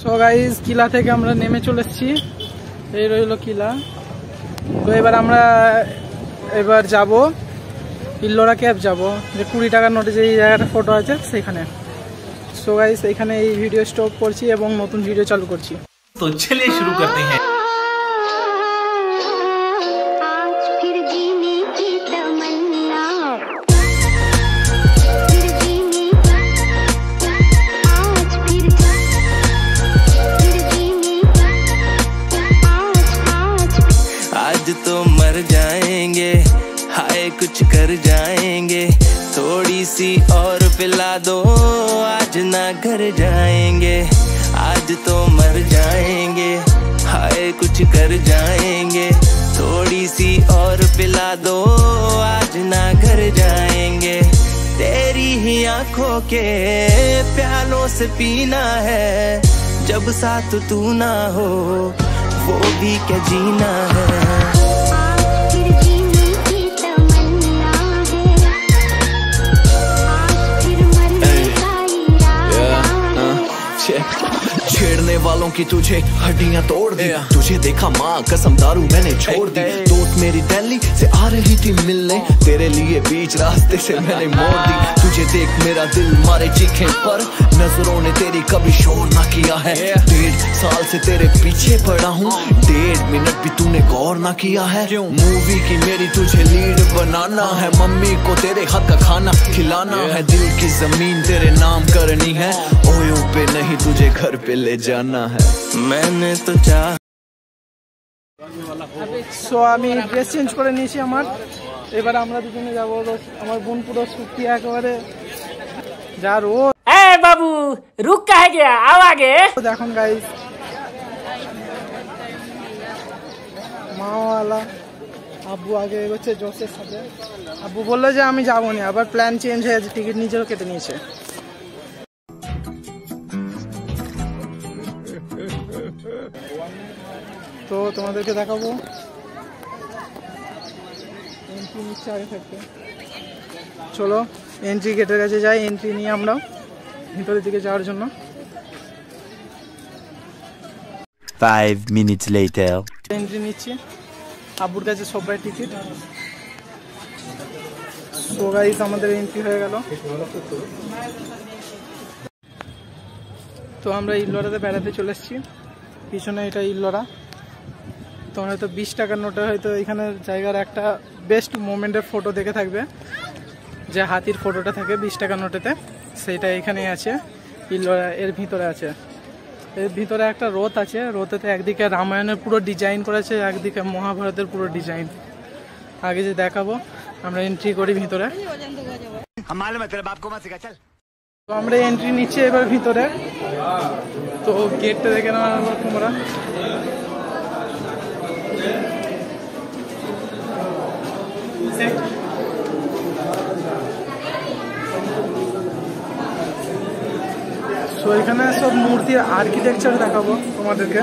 So guys কিলা থেকে আমরা নেমে চলে এসেছি, এই রইল কিলা। তো এবার যাব ইল্লোরা ক্যাব যাব, যে 20 টাকার নোটে যে জায়গাটা ফটো আছে সেখানে। সো গাইস এখানে এই ভিডিও স্টপ করছি এবং নতুন ভিডিও চালু করছি। তো চলিয়ে শুরু করতে हैं। आज तो मर जाएंगे, हाय कुछ कर जाएंगे, थोड़ी सी और पिला दो, आज ना घर जाएंगे। आज तो मर जाएंगे, हाय कुछ कर जाएंगे, थोड़ी सी और पिला दो, आज ना घर जाएंगे। तेरी ही आंखों के प्यालों से पीना है, जब साथ तू ना हो वो भी क्या जीना है। छेड़ने वालों की तुझे हड्डियां तोड़ दी, तुझे देखा माँ कसम दारू मैंने छोड़ दी। दोस्त मेरी दिल्ली से आ रही थी मिलने, तेरे लिए बीच रास्ते से मैंने मोड़ दी। तुझे देख मेरा दिल मारे चीखे पर, नजरों ने तेरी कभी शोर ना किया है। 1.5 साल से तेरे पीछे पड़ा हूँ, 1.5 मिनट भी तूने गौर ना किया है। मूवी की मेरी तुझे लीड बनाना है, मम्मी को तेरे हाथ का खाना खिलाना है, दिल की जमीन तेरे नाम करनी है, ओयो पे नहीं तुझे घर पे ले जाना है। मैंने तो चाह। সো আমি ড্রেস চেঞ্জ করে নিয়েছি আমার, এবার আমরা দুজনে যাবো। আমার বোন পুরো শুকিয়ে একেবারে যা রোদ। ए बाबू रुक काहे गया, आओ आगे। দেখুন গাইস মাওয়ালা আব্বু আগে এগোচ্ছে জোসের সাথে। আব্বু বললো যে আমি যাবো না, আবার প্ল্যান চেঞ্জ হয়েছে, টিকিট নিজেরও কেটে নিয়েছে। তো তোমাদেরকে দেখাবো এন্ট্রি নিচ্ছে আগে থাকতে। চলো এন্ট্রি গেটের কাছে যাই, এন্ট্রি নিয়ে আমরা ভিতরের দিকে যাওয়ার জন্য। 5 minutes later এন্ট্রি নিচ্ছি, আব্বুর কাছে সবাই টিকিট। সো গাইস আমাদের এন্ট্রি হয়ে গেল। তো আমরা ইল্লোরাতে বেড়াতে চলে এসেছি, পিছনে এটা ইল্লোরা। তোমরা হয়তো 20 টাকার নোটে হয়তো এখানে জায়গার একটা বেস্ট মোমেন্টের ফটো দেখে থাকবে, যে হাতির ফটোটা থাকে 20 টাকার নোটেতে, সেইটা এখানেই আছে ইল্লোরা এর ভিতরে আছে। এর ভিতরে একটা রথ আছে, রথেতে একদিকে রামায়ণের পুরো ডিজাইন করেছে, একদিকে মহাভারতের পুরো ডিজাইন। আগে যে দেখাবো, আমরা এন্ট্রি করি ভিতরে। তো আমরা এন্ট্রি নিচ্ছি এবার ভিতরে। তো গেটটা দেখে নেওয়া তোমরা। তো এখানে সব মূর্তির আর্কিটেকচার দেখাবো তোমাদেরকে।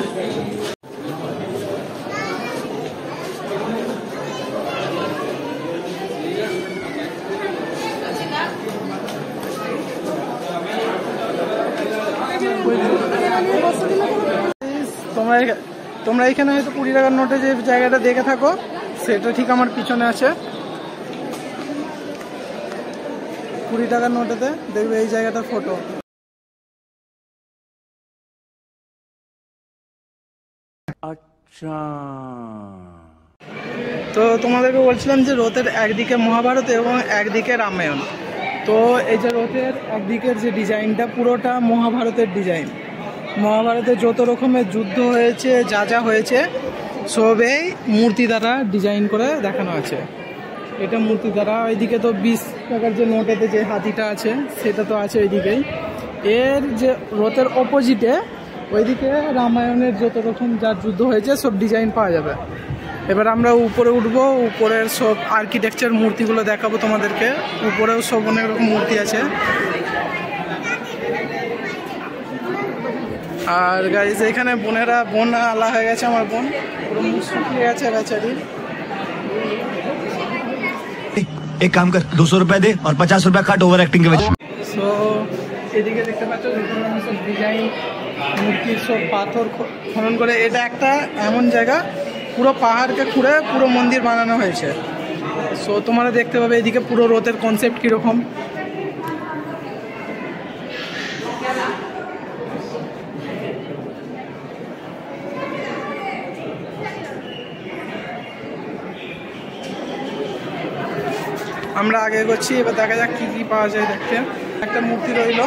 তোমরা এখানে হয়তো 20 টাকার নোটে যে জায়গাটা দেখে থাকো, সেটা ঠিক আমার পিছনে আছে। 20 টাকার নোটেতে দেখবে এই জায়গাটার ফটো। আচ্ছা, তো তোমাদেরকে বলছিলাম যে রথের একদিকে মহাভারত এবং একদিকে রামায়ণ। তো এই যে রথের একদিকের যে ডিজাইনটা পুরোটা মহাভারতের ডিজাইন। মহাভারতে যত রকমের যুদ্ধ হয়েছে, যা যা হয়েছে সবই মূর্তি দ্বারা ডিজাইন করে দেখানো আছে। এটা মূর্তি দ্বারা। ওইদিকে তো 20 টাকার যে নোটেতে যে হাতিটা আছে সেটা তো আছে ওইদিকেই। এর যে রথের অপোজিটে ওইদিকে রামায়ণের যত রকম যা যুদ্ধ হয়েছে সব ডিজাইন পাওয়া যাবে। এবার আমরা উপরে উঠবো, উপরের সব আর্কিটেকচার মূর্তিগুলো দেখাবো তোমাদেরকে। উপরেও সব অনেক রকম মূর্তি আছে। আর গাইস এখানে বোন আলা হয়ে গেছে, আমার বোন পুরো মুখ শুকিয়ে গেছে বেচারি। एक काम कर 200 रुपए दे और 50 रुपए काट ओवर एक्टिंग के वजह। सो এদিকে দেখতে পাচ্ছ সব ডিজাইন মূর্তির সব পাথর খনন করে। এটা একটা এমন জায়গা পুরো পাহাড়কে খুঁড়ে পুরো মন্দির বানানো হয়েছে। সো তোমরা দেখতে পাবে এদিকে পুরো রথের কনসেপ্ট কীরকম। আমরা আগে এগোচ্ছি, এবার দেখা যাক কী কী পাওয়া যায় দেখতে। একটা মূর্তি রইল,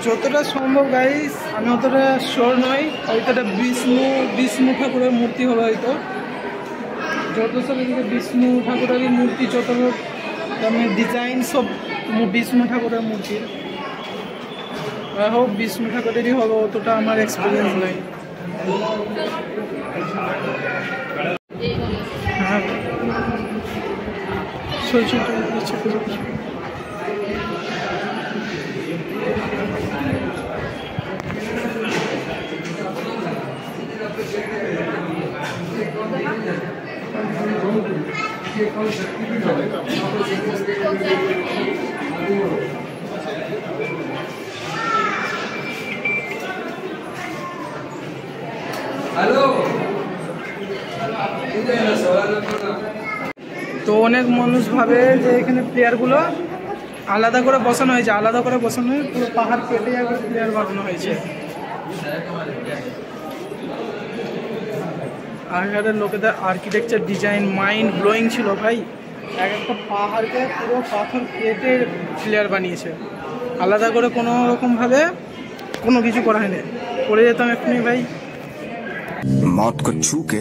যতটা সম্ভব গাইস আমি অতটা শিওর নই, হয়তোটা বিষ্ণু ঠাকুরের মূর্তি হবে হয়তো। যত সব এদিকে বিষ্ণু ঠাকুরেরই মূর্তি, যত মানে ডিজাইন সব বিষ্ণু ঠাকুরের মূর্তির। হোক বিষ্ণু ঠাকুরেরই হবে, অতটা আমার এক্সপিরিয়েন্স নেই। হ্যাঁ তো অনেক মানুষ ভাবে যে এখানে প্লেয়ারগুলো আলাদা করে বসানো হয়েছে, আলাদা করে বসানো হয়ে পুরো পাহাড় কেটে আগে প্লেয়ার বানানো হয়েছে। আগেকার লোকেদের আর্কিটেকচার ডিজাইন মাইন্ড ব্লোয়িং ছিল ভাই। এক একটা পাহাড়কে পুরো পাথর কেটে প্লেয়ার বানিয়েছে, আলাদা করে কোনো রকমভাবে কোনো কিছু করা হয়নি। পড়ে যেতাম এক্ষুনি ভাই। मौत को छू के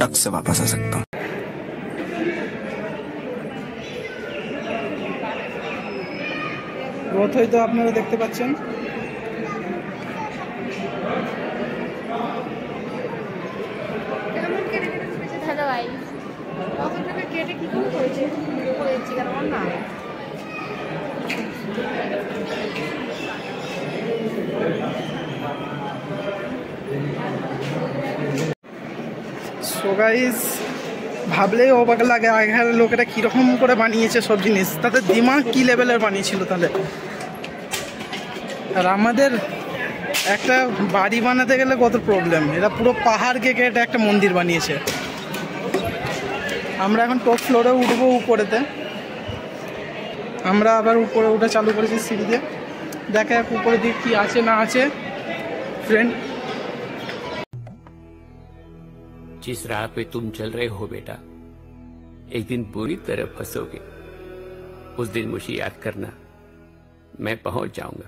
टक से वापस आ सकता हूँ। রথ হয়তো আপনারা দেখতে পাচ্ছেন। সো গাইস ভাবলেই অবাক লাগে আগের লোকেরা কীরকম করে বানিয়েছে সব জিনিস, তাদের দিমাগ কী লেভেলের বানিয়েছিল তাহলে। আর আমাদের একটা বাড়ি বানাতে গেলে কত প্রবলেম, এরা পুরো পাহাড়কে কেটে একটা মন্দির বানিয়েছে। আমরা এখন টপ ফ্লোরে উঠবো, উপরেতে আমরা আবার উপরে উঠে চালু করেছি সিঁড়ি দিয়ে। দেখা যাক উপরে দিকে কী আছে না আছে। फ्रेंड जिस राह पे तुम चल रहे हो बेटा, एक दिन बुरी तरह फंसोगे। उस दिन मुझे याद करना, मैं पहुंच जाऊंगा।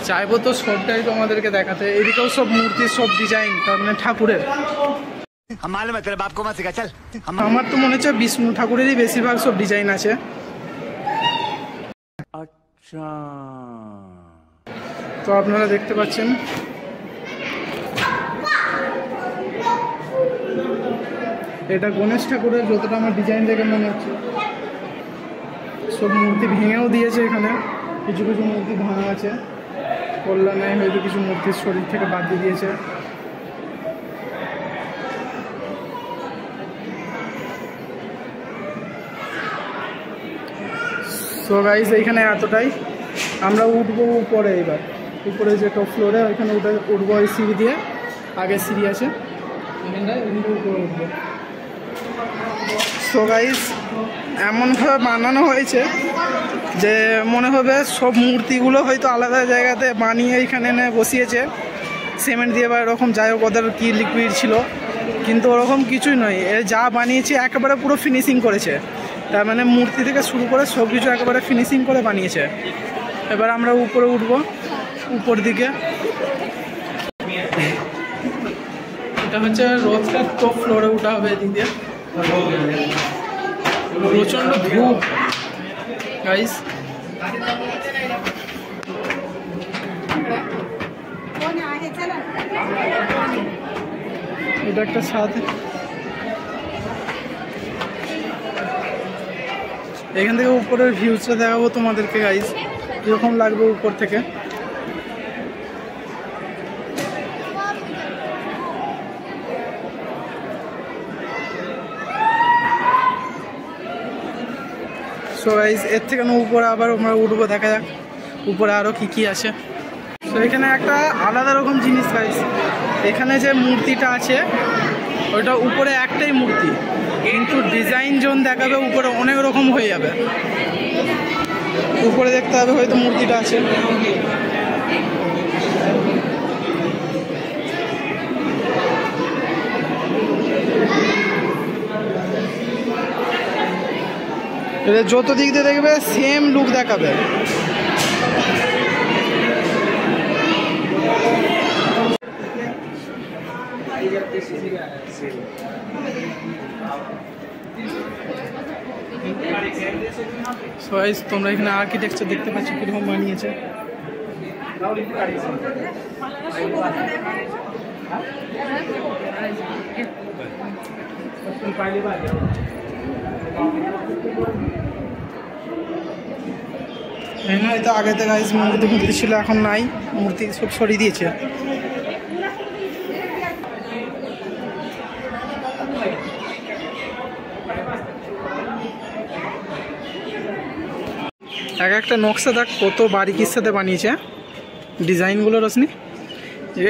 চাইবো তো সবটাই তোমাদেরকে দেখাতে। এদিকেও সব মূর্তি, সব ডিজাইন, তার মানে ঠাকুরের। আমার তো মনে হচ্ছে বিষ্ণু ঠাকুরেরই বেশিরভাগ সব ডিজাইন আছে। আচ্ছা, তো আপনারা দেখতে পাচ্ছেন এটা গণেশ ঠাকুরের, যতটা আমার ডিজাইন দেখে মনে হচ্ছে। সব মূর্তি ভেঙেও দিয়েছে, এখানে কিছু কিছু মূর্তি ভাঙা আছে, কল্যাণে হয়তো কিছু মূর্তির শরীর থেকে বাদ দিয়ে দিয়েছে। সো গাইস এইখানে এতটাই। আমরা উঠবো উপরে, এবার উপরে যে টপ ফ্লোরে ওইখানে উঠবো ওই সিঁড়ি দিয়ে। আগে সিঁড়ি আছে এখানটায়, উপরে উঠবো। সো গাইস এমনভাবে বানানো হয়েছে যে মনে হবে সব মূর্তিগুলো হয়তো আলাদা জায়গাতে বানিয়ে এইখানে এনে বসিয়েছে সিমেন্ট দিয়ে বা এরকম, যাই হোক ওদের কী লিকুইড ছিল, কিন্তু ওরকম কিছুই নয়। এ যা বানিয়েছে একেবারে পুরো ফিনিশিং করেছে, তার মানে মূর্তি থেকে শুরু করে সব কিছু একেবারে ফিনিশিং করে বানিয়েছে। এবার আমরা উপরে উঠবো, উপর দিকে। এটা হচ্ছে রথটার টপ ফ্লোরে উঠা হবে এদিক দিয়ে। প্রচণ্ড ধূপ গাইস। এটা একটা ছাদ, এখান থেকে উপরের ভিউজটা দেখাবো তোমাদেরকে গাইস, কিরকম লাগবে উপর থেকে। সো গাইস এর থেকে উপরে আবার আমরা উঠবো, দেখা যাক উপরে আরো কি কি আছে। তো এখানে একটা আলাদা রকম জিনিস গাইস, এখানে যে মূর্তিটা আছে ওইটা উপরে একটাই মূর্তি, কিন্তু ডিজাইন জোন দেখাবে উপরে অনেক রকম হয়ে যাবে। উপরে দেখতে হবে হয়তো মূর্তিটা আছে। যত দিক দিয়ে দেখবে সেম লুক দেখাবে। তোমরা এখানে আর্কিটেকচার দেখতে পাচ্ছ কিরকম বানিয়েছে। হয়তো আগেতে গাইস মূর্তি ছিল, এখন নাই, মূর্তি সব সরিয়ে দিয়েছে। এক একটা নকশা দেখ কত বারিকির সাথে বানিয়েছে ডিজাইনগুলো। রোশনি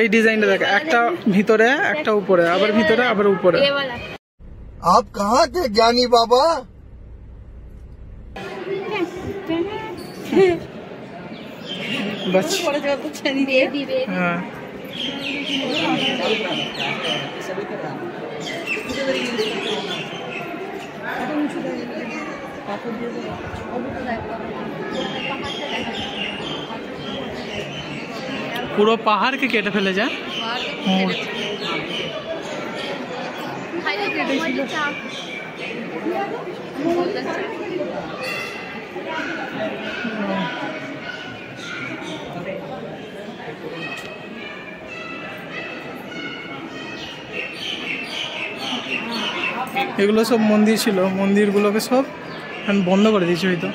এই ডিজাইনটা দেখ, একটা ভিতরে একটা উপরে, আবার ভিতরে আবার উপরে। आप कहाँ थे ज्ञानी बाबा? बस हाँ পুরো পাহাড় के কেটে ফেলে যায় মূর্তি। এগুলো সব মন্দির ছিল, মন্দিরগুলোকে সব বন্ধ করে দিয়েছে হয়তো।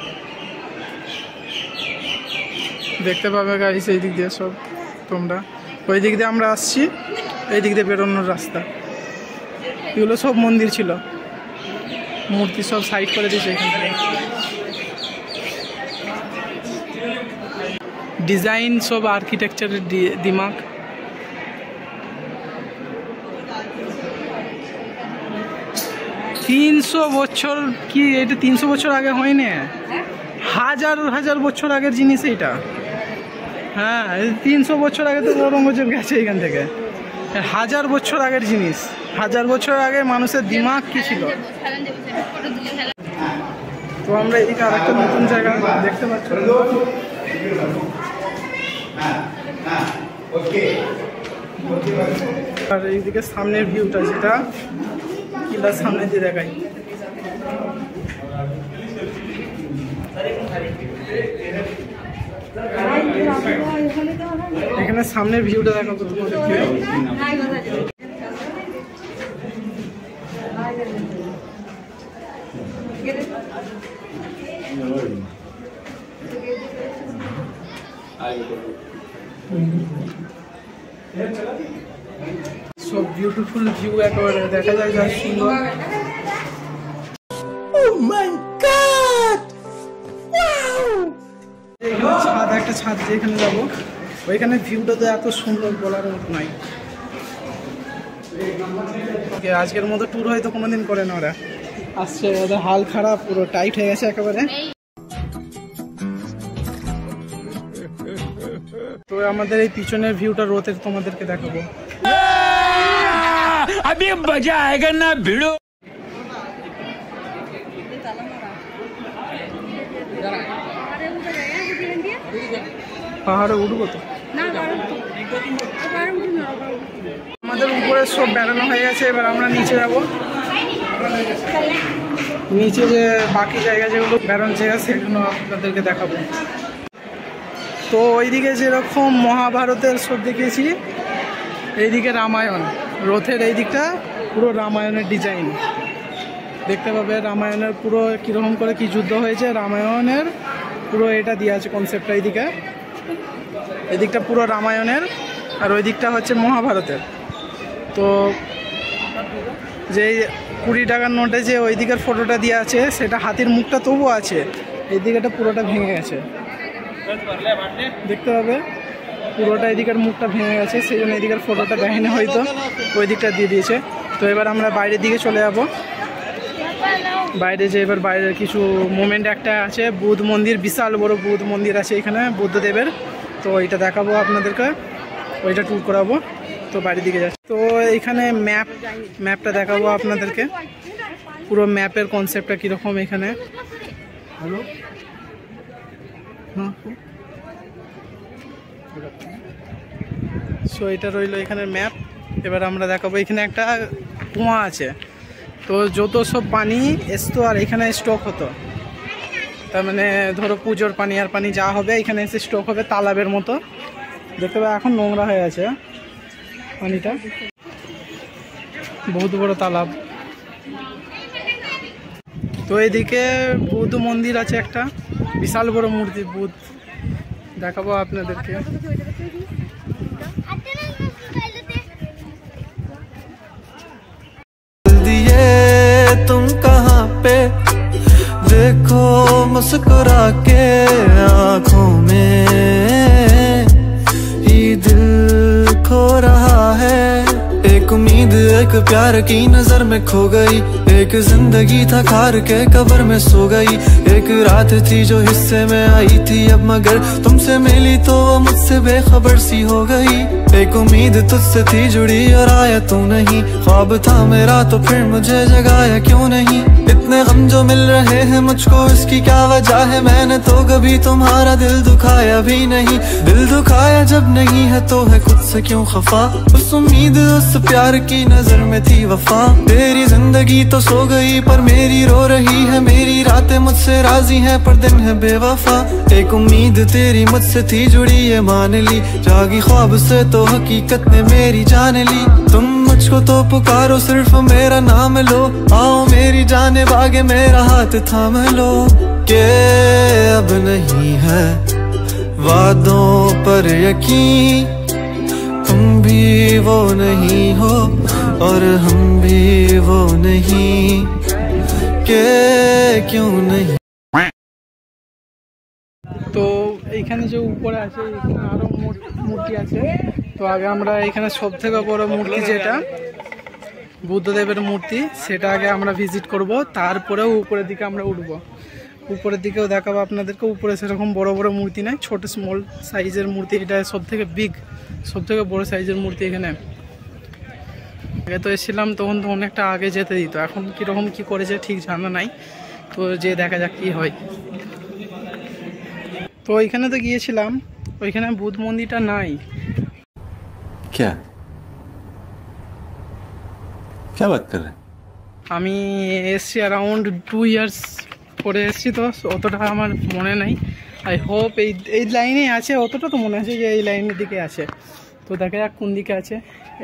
দেখতে পাবে গাইস এই দিক দিয়ে সব তোমরা, ওই দিক দিয়ে আমরা আসছি, এই দিক দিয়ে বেরোনোর রাস্তা। এগুলো সব মন্দির ছিল, মূর্তি সব সাইড করে দিয়েছে এখান থেকে। ডিজাইন সব আর্কিটেকচারের দিমাগ। তিনশো বছর কি এটা 300 বছর আগে হয়নি, হাজার হাজার বছর আগের জিনিস এইটা। হ্যাঁ 300 বছর আগে তো ঔরঙ্গজেব গেছে এখান থেকে, হাজার বছর আগের জিনিস। হাজার বছর আগে মানুষের দিমাগ কি ছিল। তো আমরা এদিকে আরেকটা নতুন জায়গা দেখতে পাচ্ছি, আর এইদিকে সামনের ভিউটা যেটা কিলার সামনে দিয়ে দেখাই। এখানে সামনের ভিউটা দেখাবো তোমাদেরকে। সব বিউটিফুল ভিউ একেবারে দেখা যায়, যা সুন্দর। এখানে ছাদ, একটা ছাদ যেখানে যাবো ওইখানে ভিউটা তো এত সুন্দর বলার মতো নাই। আজকের মতো ট্যুর হয়তো কোনোদিন করে না ওরা, আসছে ওদের হাল খারাপ, পুরো টাইট হয়ে গেছে একেবারে। তো আমাদের এই পিছনের ভিউটা রোদের তোমাদেরকে দেখাবো। अभी मजा आएगा ना भिड़ो। পাহাড়ে উঠবো তো, আমাদের উপরে সব বেড়ানো হয়ে গেছে, এবার আমরা নিচে যাব। নিচে যে বাকি জায়গা যেগুলো বেড়ানোর জায়গা সেগুলো আপনাদেরকে দেখাবো। তো ওইদিকে যেরকম মহাভারতের সব দেখেছি, এইদিকে রামায়ণ, রথের এই দিকটা পুরো রামায়ণের ডিজাইন দেখতে পাবে। রামায়ণের পুরো কীরকম করে কি যুদ্ধ হয়েছে রামায়ণের পুরো এটা দেওয়া আছে কনসেপ্টটা। এইদিকে এদিকটা পুরো রামায়ণের আর ওই দিকটা হচ্ছে মহাভারতের। তো যে 20 টাকার নোটে যে ওই দিকের ফটোটা দেওয়া আছে সেটা হাতির মুখটা তবুও আছে, এই দিকটা পুরোটা ভেঙে গেছে দেখতে পাবে। পুরোটা এদিকের মুখটা ভেঙে গেছে, সেই জন্য এদিকের ফটোটা দেয়নি হয়তো, ওই দিকটা দিয়ে দিয়েছে। তো এবার আমরা বাইরের দিকে চলে যাব। বাইরে যে এবার বাইরের কিছু মোমেন্ট একটা আছে, বুদ্ধ মন্দির, বিশাল বড় বুদ্ধ মন্দির আছে এখানে বুদ্ধদেবের। তো ওইটা দেখাবো আপনাদেরকে, ওইটা ট্যুর করাবো। তো বাড়ির দিকে যাচ্ছি। তো এইখানে ম্যাপটা দেখাবো আপনাদেরকে, পুরো ম্যাপের কনসেপ্টটা কীরকম এখানে। হ্যালো, সো এটা রইলো এখানের ম্যাপ। এবার আমরা দেখাবো এখানে একটা কুয়া আছে। তো যত সব পানি আসতো আর এখানে স্টক হতো, তার মানে ধরো পুজোর পানি আর পানি যা হবে এখানে এসে স্টক হবে তালাবের মতো দেখতে পাবে। এখন নোংরা হয়ে আছে পানিটা, বহুত বড় তালাব। তো এদিকে বুদ্ধ মন্দির আছে একটা, বিশাল বড় মূর্তি বুদ্ধ, দেখাবো আপনাদেরকে। तुम कहाँ पे देखो मुस्कुरा के आँखों में ये दिल खो रहा है। एक उम्मीद एक प्यार की नजर में खो गई, एक जिंदगी था खार के कब्र में सो गई। एक रात थी जो हिस्से में आई थी अब मगर तुमसे मिली तो वो मुझसे बेखबर सी हो गई। एक उम्मीद तुझसे थी जुड़ी और आया तू नहीं, ख्वाब था मेरा तो फिर मुझे जगाया क्यों नहीं। इतने गम जो मिल रहे हैं मुझको इसकी क्या वजह है, मैंने तो कभी तुम्हारा दिल दुखाया भी नहीं। दिल दुखाया जब नहीं है तो है खुद से क्यों खफा, उस उम्मीद उस प्यार की नजर में थी वफा। तेरी जिंदगी तो सो गई पर मेरी रो रही है, मेरी रातें मुझसे राजी हैं पर दिन है बेवफा। एक उम्मीद तेरी मुझसे थी जुड़ी ये मान ली, जागी ख्वाब से तो हकीकत ने मेरी जान ली। तुम मुझको तो पुकारो सिर्फ मेरा नाम लो, आओ मेरी जाने बागे मेरा हाथ थाम लो। के अब नहीं है वादों पर यकीन, तुम भी वो नहीं हो और हम भी वो नहीं, के क्यों नहीं। তো এইখানে যে উপরে আছে এখানে আরো মূর্তি আছে। তো আগে আমরা এখানে সব থেকে বড় মূর্তি যেটা বুদ্ধদেবের মূর্তি সেটা আগে আমরা ভিজিট করব, তারপরেও উপরের দিকে আমরা উঠব। উপরের দিকেও দেখাবো আপনাদেরকে। উপরে সেরকম বড় বড় মূর্তি নাই, ছোট স্মল সাইজের মূর্তি, এটা সব থেকে বিগ, সব থেকে বড় সাইজের মূর্তি এখানে। আগে তো এসেছিলাম তখন তো অনেকটা আগে যেতে দিত, এখন কীরকম কী করেছে ঠিক জানা নাই। তো যে দেখা যাক কী হয়। তো ওইখানে তো গিয়েছিলাম, ওইখানে বুদ্ধ মন্দিরটা নাই। क्या बात कर रहे हैं? আমি এসছি অ্যারাউন্ড 2 ইয়ার্স পরে এসছি, তো অতটা আমার মনে নাই। আই হোপ এই লাইনে আছে, অতটা তো মনে আছে যে এই লাইনের দিকে আছে। তো দেখা যাক কোন দিকে আছে।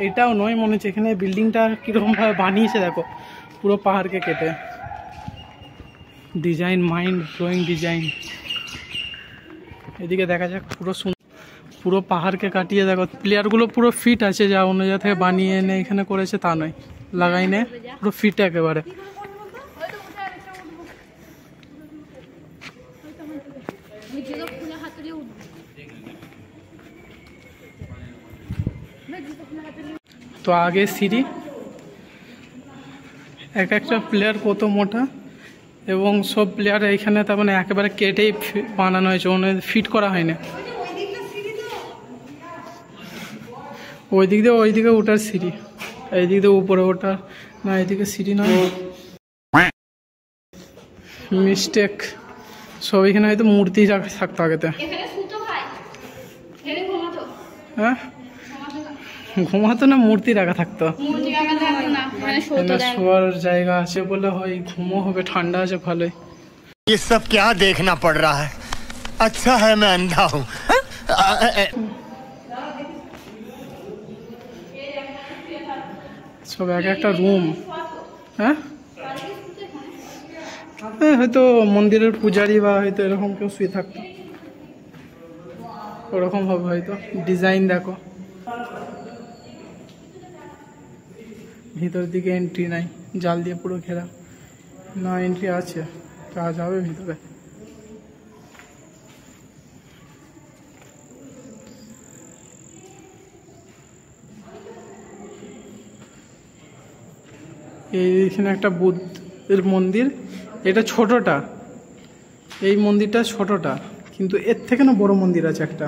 এইটাও নয় মনে হচ্ছে, এখানে বিল্ডিংটা কীরকমভাবে বানিয়েছে দেখো, পুরো পাহাড়কে কেটে ডিজাইন, মাইন্ড ব্লোয়িং ডিজাইন। এদিকে দেখা যাক পুরো পাহাড়কে কাটিয়ে দেখো, প্লেয়ারগুলো পুরো ফিট আছে, যা অন্য জায়গা থেকে বানিয়ে এনে এখানে করেছে তা নয়, লাগাই নে পুরো ফিট একেবারে। তো আগে সিঁড়ি, এক একটা প্লেয়ার কত মোটা, এবং সব প্লেয়ার এখানে তার মানে একেবারে কেটেই বানানো হয়েছে, ফিট করা হয়নি। ওই দিকে ওঠার সিঁড়ি, এই দিক দিয়ে উপরে ওঠার না, এইদিকে সিঁড়ি নয়, মিস্টেক। সব এখানে হয়তো মূর্তি থাকতো আগেতে। হ্যাঁ, ঘুমাতো না, মূর্তি রাখা থাকতো, শোয়ার জায়গা আছে বলে হয়, ঘুমো হবে, ঠান্ডা আছে ভালোই। ये सब क्या देखना पड़ रहा है, अच्छा है मैं अंधा हूँ। সব এক একটা রুম। হ্যাঁ হয়তো মন্দিরের পূজারি বা হয়তো এরকম কেউ শুয়ে থাকতো, ওরকম হবে হয়তো। ডিজাইন দেখো, ভিতর দিকে এন্ট্রি নাই, জাল দিয়ে পুরো ঘেরা। না এন্ট্রি আছে, কাজ হবে ভিতরে। এইখানে একটা বুদ্ধের মন্দির, এটা ছোটটা, এই মন্দিরটা ছোটটা, কিন্তু এর থেকে না বড় মন্দির আছে একটা।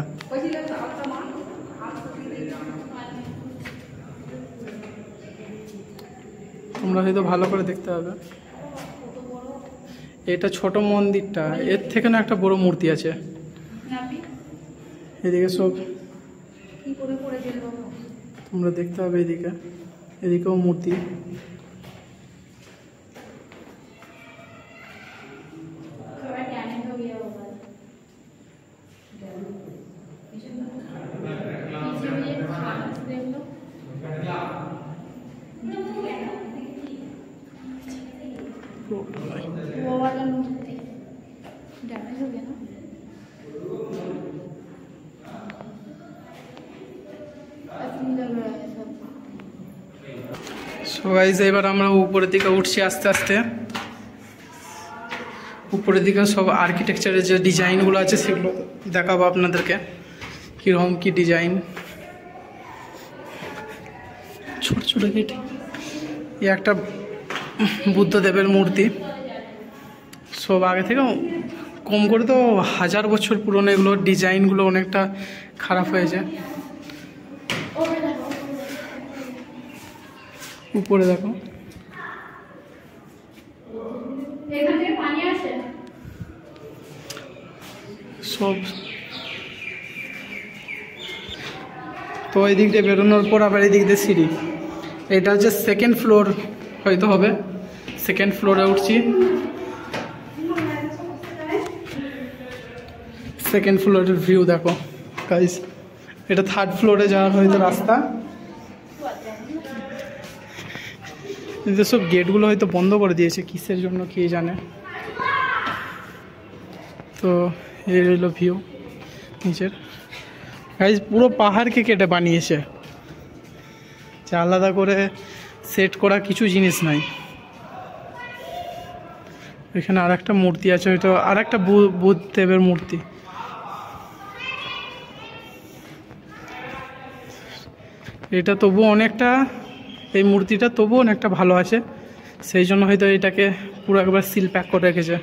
তোমরা হয়তো ভালো করে দেখতে হবে, এটা ছোট মন্দিরটা, এর থেকে না একটা বড় মূর্তি আছে। এদিকে সব তোমরা দেখতে হবে, এদিকে এদিকেও মূর্তি। वो वाला मूर्ति डैमेज हो गया ना। সো গাইস এবার আমরা উপরের দিকে উঠছি আস্তে আস্তে। উপরের দিকে সব আর্কিটেকচারের যে ডিজাইনগুলো আছে সেগুলো দেখাবো আপনাদেরকে, কীরকম কী ডিজাইন। ছোট ছোট গেট, এই একটা বুদ্ধদেবের মূর্তি, সব আগে থেকে কম করে তো 1000 বছর পুরনো। এগুলো ডিজাইনগুলো অনেকটা খারাপ হয়েছে। উপরে দেখো, সব তো এই দিক দিয়ে বেরোনোর পর আবার এই দিক দিয়ে সিঁড়ি। এটা হচ্ছে সেকেন্ড ফ্লোর হয়তো হবে, সেকেন্ড ফ্লোরে উঠছি। সেকেন্ড ফ্লোরের ভিউ দেখো গাইস, এটা থার্ড ফ্লোরে যাওয়ার হয়তো রাস্তা। কিন্তু সব গেটগুলো হয়তো বন্ধ করে দিয়েছে, কিসের জন্য কে জানে। তো এই রইল ভিউ নিচের। গাইস পুরো পাহাড়কে কেটে বানিয়েছে, যা আলাদা করে সেট করা কিছু জিনিস নাই। এখানে আর একটা মূর্তি আছে, হয়তো আর একটা বুদ্ধদেবের মূর্তি। এটা তবুও অনেকটা, এই মূর্তিটা তবুও অনেকটা ভালো আছে, সেই জন্য হয়তো এটাকে পুরো একবার সিল প্যাক করে রেখেছে।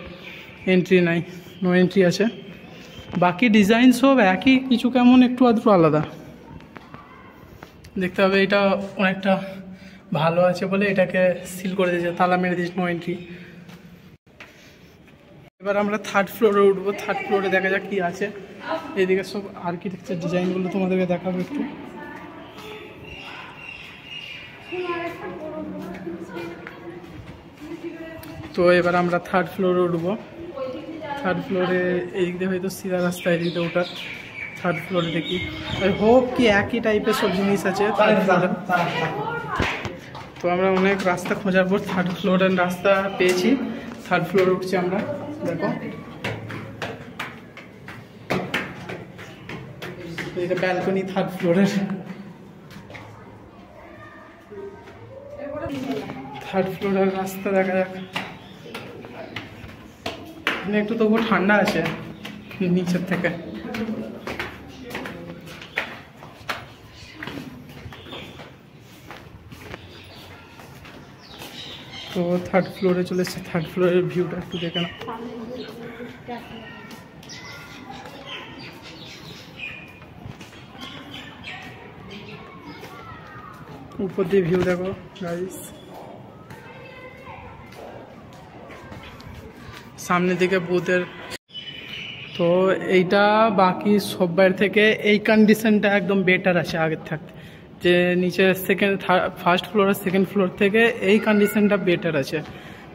এন্ট্রি নাই, নো এন্ট্রি আছে। বাকি ডিজাইন সব একই, কিছু কেমন একটু আধটু আলাদা। দেখতে হবে এটা অনেকটা ভালো আছে বলে এটাকে সিল করে দিয়েছে, তালা মেরে দিয়েছে, নো এন্ট্রি। এবার আমরা থার্ড ফ্লোরে উঠবো। থার্ড ফ্লোরে দেখা যাক কি আছে। এইদিকে সব আর্কিটেকচার ডিজাইনগুলো তোমাদেরকে দেখাবো একটু। তো এবার আমরা থার্ড ফ্লোরে উঠবো। থার্ড ফ্লোরে এইদিক দিয়ে হয়তো সিধা রাস্তা, এদিক দিয়ে ওঠার। থার্ড ফ্লোরে দেখি, আই হোপ কি একই টাইপের সব জিনিস আছে থার্ড ফ্লোরে। তো আমরা অনেক রাস্তা খোঁজার পর থার্ড ফ্লোরের রাস্তা পেয়েছি। থার্ড ফ্লোরে উঠছি আমরা। দেখো এটা ব্যালকনি থার্ড ফ্লোরের। থার্ড ফ্লোরের রাস্তা দেখা যাক। এখানে একটু তবু ঠান্ডা আছে নিচের থেকে। তো থার্ড ফ্লোরে চলে এসেছে। থার্ড ফ্লোরের ভিউটা একটু দেখে না। উপর দিয়ে ভিউ দেখো গাইস, সামনের দিকে বুথের। তো এইটা বাকি সব বাইরে থেকে এই কন্ডিশনটা একদম বেটার আছে আগের থাকতে। যে নিচে সেকেন্ড ফার্স্ট ফ্লোর আর সেকেন্ড ফ্লোর থেকে এই কন্ডিশনটা বেটার আছে।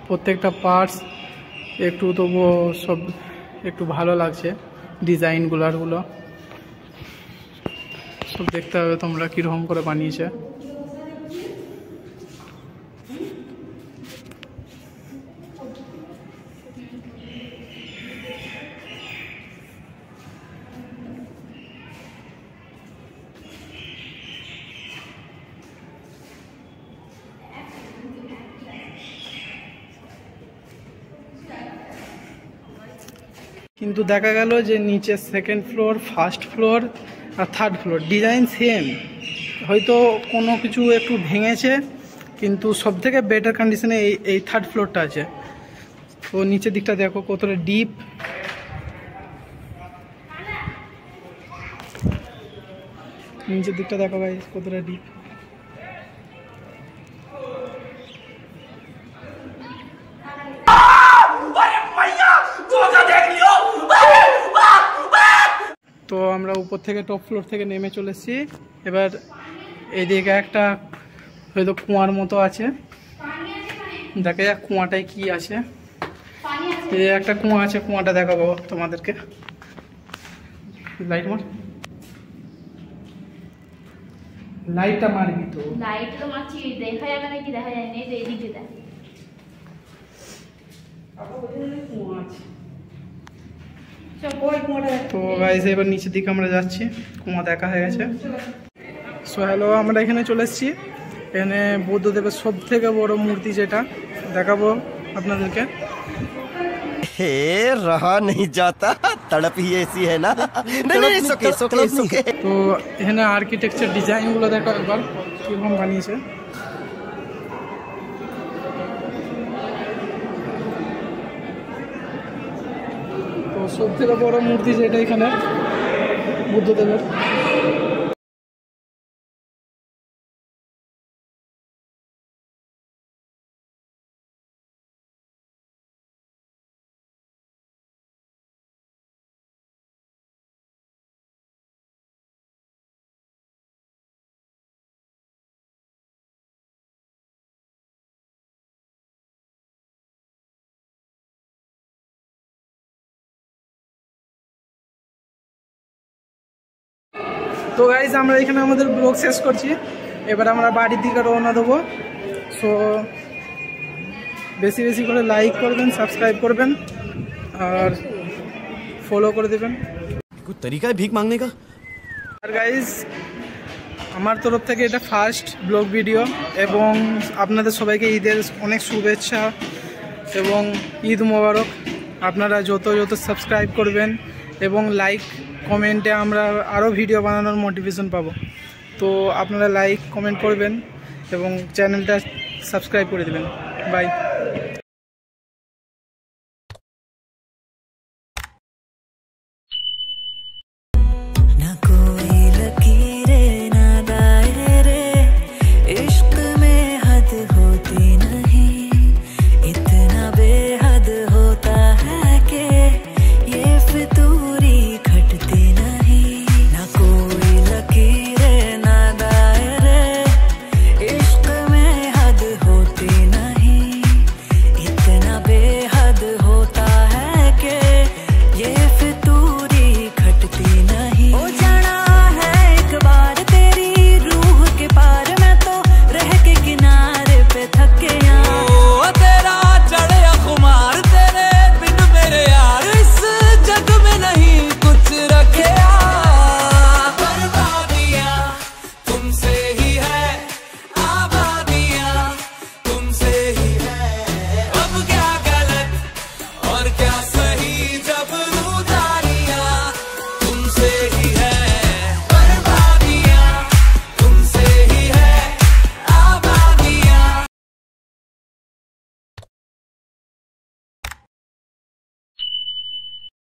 প্রত্যেকটা পার্টস একটু তবুও সব একটু ভালো লাগছে। ডিজাইনগুলোরগুলো সব দেখতে হবে তোমরা কীরকম করে বানিয়েছে। কিন্তু দেখা গেল যে নিচে সেকেন্ড ফ্লোর, ফার্স্ট ফ্লোর আর থার্ড ফ্লোর ডিজাইন সেম, হয়তো কোনো কিছু একটু ভেঙেছে, কিন্তু সব থেকে বেটার কন্ডিশনে এই থার্ড ফ্লোরটা আছে। তো নিচের দিকটা দেখো কতটা ডিপ, নিচের দিকটা দেখো ভাই কতটা ডিপ। তো আমরা উপর থেকে টপ ফ্লোর থেকে নেমে চলে এসেছি। এবার এইদিকে একটা হয়তো কুয়ার মতো আছে, দেখা যাক কুয়াটায় কি আছে। এই একটা কুয়া আছে, কুয়াটা দেখাবো তোমাদেরকে। লাইট মার, লাইটটা মারবি তো। লাইট তো মারছি, দেখা যাবে নাকি? দেখা যায় না, এই দিকে দেখ। তো গাইস এবার নিচের দিকে আমরা যাচ্ছি, কুয়া দেখা হয়ে গেছে। সো হ্যালো, আমরা এখানে চলে এসেছি। এখানে বুদ্ধদেবের সব থেকে বড় মূর্তি যেটা দেখাবো আপনাদেরকে। हे रहा नहीं जाता, तड़प ही ऐसी है ना। नहीं, सोके। তো এখানে আর্কিটেকচার ডিজাইনগুলো দেখো একবার কীরকম বানিয়েছে। তো সব থেকে বড় মূর্তি যেটা এখানে বুদ্ধদেবের। তো গাইজ আমরা এখানে আমাদের ব্লগ শেষ করছি, এবার আমরা বাড়ির দিকে রওনা দেবো। সো বেশি বেশি করে লাইক করবেন, সাবস্ক্রাইব করবেন আর ফলো করে দেবেন। कोई तरीका है भीख मांगने का? আর গাইজ আমার তরফ থেকে এটা ফার্স্ট ব্লগ ভিডিও, এবং আপনাদের সবাইকে ঈদের অনেক শুভেচ্ছা এবং ঈদ মোবারক। আপনারা যত সাবস্ক্রাইব করবেন এবং লাইক কমেন্টে আমরা আরও ভিডিও বানানোর মোটিভেশন পাবো। তো আপনারা লাইক কমেন্ট করবেন এবং চ্যানেলটা সাবস্ক্রাইব করে দেবেন। বাই।